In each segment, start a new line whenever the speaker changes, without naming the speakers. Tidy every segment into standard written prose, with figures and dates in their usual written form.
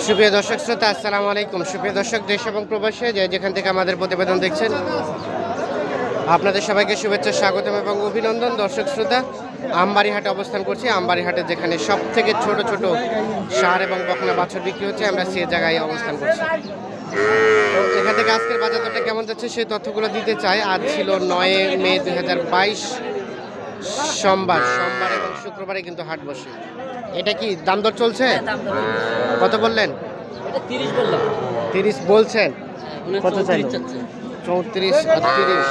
সুপ্রিয় দর্শক শ্রোতা, আসসালামু আলাইকুম। সুপ্রিয় দর্শক, দেশ এবং প্রবাসী যেখান থেকে আমাদের প্রতিবেদন দেখছেন, আপনাদের সবাইকে শুভেচ্ছা, স্বাগতম এবং অভিনন্দন। দর্শক শ্রোতা, আমবাড়িহাটে অবস্থান করছি। আমবাড়িহাটে যেখানে সব থেকে ছোট ছোট ষাঁড় এবং বকনা বাছুর বিক্রি হচ্ছে, আমরা সে জায়গায় অবস্থান করছি। তো এখান থেকে আজকের বাজার দরটা কেমন যাচ্ছে সেই তথ্যগুলো দিতে চাই। আজ ছিল 9 মে 2022, সোমবার এবং শুক্রবারে কিন্তু হাট বসে। এটা কি দাম দর চলছে? কত বললেন? 30 বলছেন। কত চাই? 34 আর 30।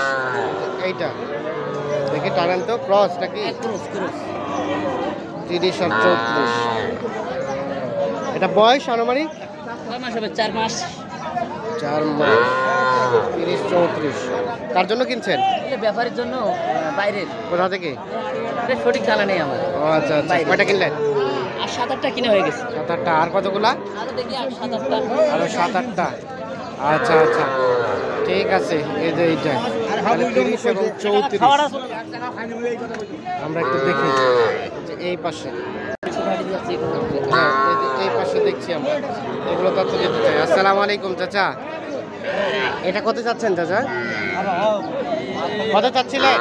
এইটা দেখি টানান তো, ক্রস নাকি? 30 আর 34। এটা বয়স আনুমানিক
4 মাস।
4 মাস। 30 34 কার জন্য কিনছেন?
ব্যাপারের জন্য, বাইরের।
কোথা থেকে?
সঠিক জানা নেই আমার।
ও আচ্ছা আচ্ছা। কয়টা কিনলেন?
আর 7-8টা কিনে হয়ে গেছে।
7-8টা। আর কতগুলা?
আরো দেখি আর 7-8টা।
আরো 7-8টা। আচ্ছা আচ্ছা, ঠিক আছে। এই যে এইটা 30 এবং 34। আমরা একটু দেখি যে এই পাশে, হ্যাঁ এই পাশে দেখছি আমরা, এগুলো তথ্য দিতে চাই। আসসালামু আলাইকুম চাচা, এটা কত চাচ্ছেন চাচা? কত চাচ্ছিলেন?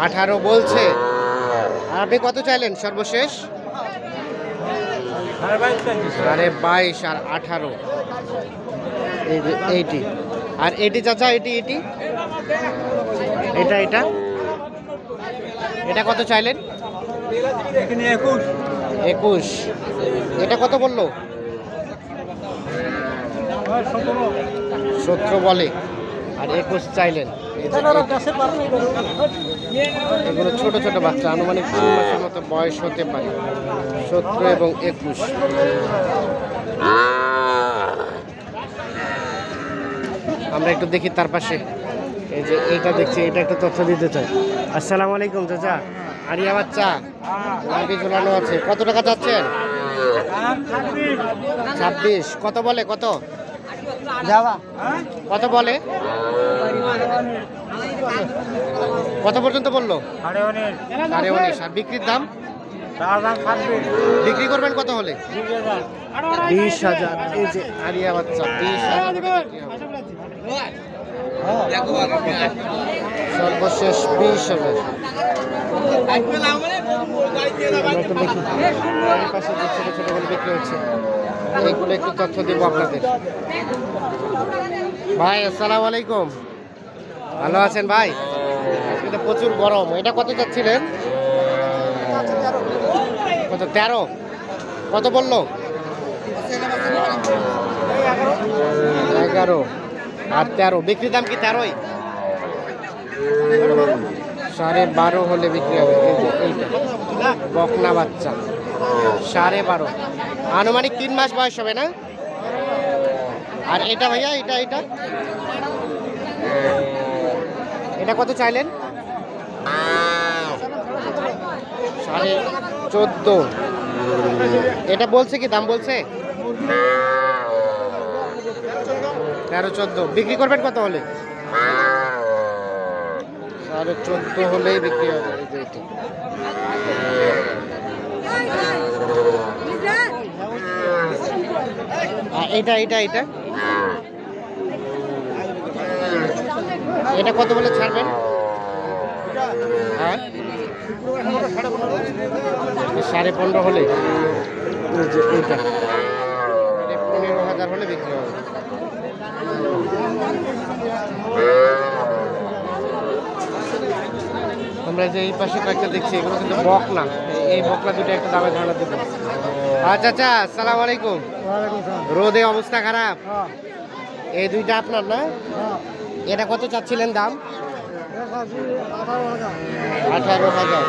18 বলছে। আর আপনি কত চাইলেন সর্বশেষ? 22 আর 18। এই যে এইটি। আর এটি চাচা, এটি এটা এটা কত চাইলেন? 21। এটা কত বললো? 17 বলে, আর 21 চাইলেন। এগুলো ছোট ছোট বাচ্চা, আনুমানিক 3 মাসের মতো বয়স হতে পারে। 17 এবং 21। আমরা একটু দেখি তার পাশে। এই যে এইটা দেখছি, এটা একটা তথ্য দিতে চাই। আসসালামু আলাইকুম চাচা, আরিয়া বাচ্চা লাম্বি ঝুলানো আছে। কত টাকা চাচ্ছেন? 26। কত বলে? কত কত বলে? কত পর্যন্ত বললো? 19.5। আর বিক্রির দাম? বিক্রি করবেন কত হলে? 20,000। এই যে আরিয়া বাচ্চা 20,000 সর্বশেষ 20,000। ছোট ছোট করে বিক্রি হচ্ছে, এইগুলো একটু তথ্য দেবো আপনাদের। ভাই আসসালামু আলাইকুম, ভালো আছেন ভাই? আজকে তো প্রচুর গরম। এটা কত চাচ্ছিলেন? কত? 13। কত বললো? 11 আর 13। বিক্রির দাম কি 13ই? 12.5 হলে বিক্রি হবে। এই যে এইটা বকনা বাচ্চা 12.5, আনুমানিক 3 মাস বয়স হবে না? আর এটা ভাইয়া, এটা কত চাইলেন? 14.5। এটা বলছে কি দাম বলছে? 13-14। বিক্রি করবেন কত হলে? 14.5 হলেই বিক্রি হবে। এই যে এটা এটা কত বলে ছাড়বেন? হ্যাঁ 15.5 হলে। এইটা 15,000 হলে বিক্রি হবে। আমরা যে এই পাশে কয়েকটা দেখছি, এগুলো কিন্তু বকনা। এই বকনা দুটো একটা দামে ধারণা দেবো। আচ্ছা আচ্ছা, আসসালামু আলাইকুম। রোদে অবস্থা খারাপ। এই দুইটা আপনার না? এটা কত চাচ্ছিলেন দাম? 18,000।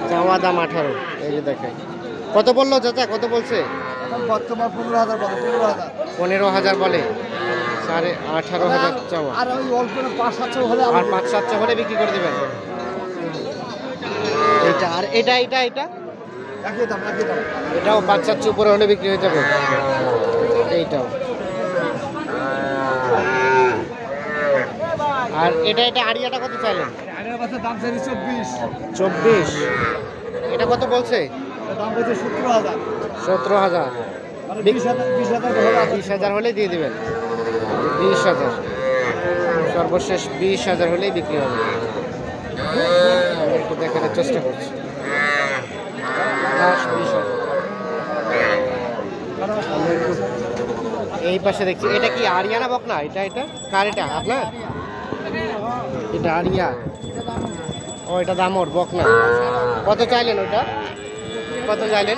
চাওয়া দাম 18। এই যে দেখেন কত বললো চাচা, কত বলছে? 15,000 বলে। 18,500 চাওয়া। আর 5-700 হলে বিক্রি করে দেবেন। এইটা আর এটা এটাও 5-700 উপরে হলে বিক্রি হয়ে যাবে। এইটাও। আর এটা আড়িয়াটা কত চাইলেন?
আছে দাম চাইছি
24। এটা কত বলছে?
দাম বলছে 17,000
17,000।
মানে 20,000
হলে দিয়ে দিবেন। 20,000 সর্বশেষ 20,000 হলেই বিক্রি হবে। আমি একটু দেখানোর চেষ্টা করছি। 20,000। আমরা একটু এই পাশে দেখছি, এটা কি আরিয়ানা বকনা? এটা কার? এটা আপনার? এটা আরিয়া। ও এটা দামর বকনা। কত চাইলেন ওটা? কত চাইলেন?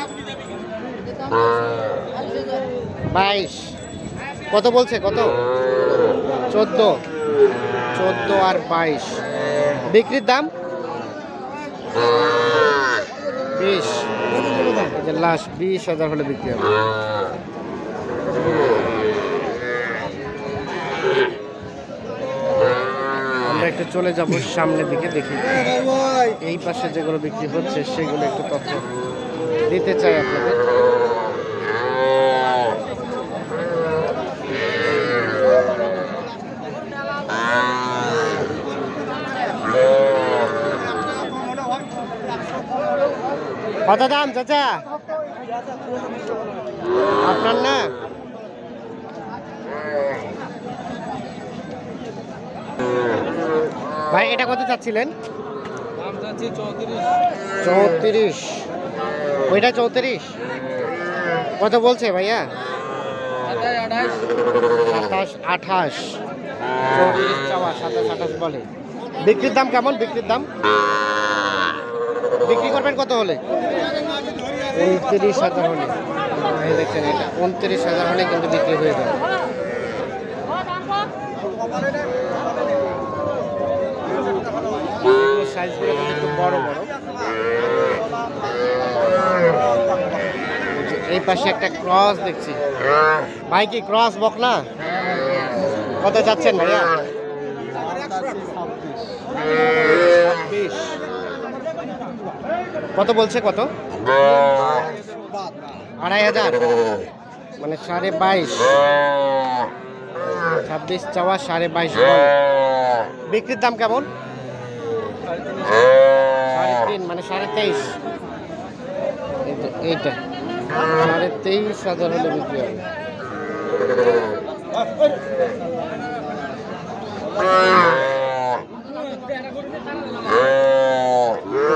22। কত বলছে? কত? 14 আর 22। বিক্রির দাম 20। লাস্ট 20,000 হলে বিক্রি হবে। আমরা একটু চলে যাব সামনের দিকে, দেখি এই পাশে যেগুলো বিক্রি হচ্ছে সেগুলো একটু তথ্য দিতে চাই আপনাদের। কত দাম চাচা আপনার? না ভাই, এটা কত চাচ্ছিলেন? 34। ওইটা 34। কত বলছে ভাইয়া? 27, 28। 34 চাওয়া, 27, 28 বলে। বিক্রির দাম কেমন? বিক্রির দাম বিক্রি করবেন কত হলে? 29,000 হলে। এই দেখছেন, এটা 29,000 হলে কিন্তু বিক্রি হয়ে যাবে। সাইজগুলো কিন্তু একটু বড় বড়। এই পাশে একটা ক্রস দেখছি। ভাই কি ক্রস বকনা? কত যাচ্ছেন ভাইয়া? 26। কত বলছে? কত? 2,500 মানে 22.5। 26 চাওয়া, 22.5। বিক্রির দাম কেমন? 3.5 মানে 23.5। এইটা 23,000 হলে বিক্রি হবে।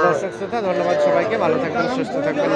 দর্শক শ্রোতা, ধন্যবাদ সবাইকে। ভালো থাকবেন, সুস্থ থাকবেন।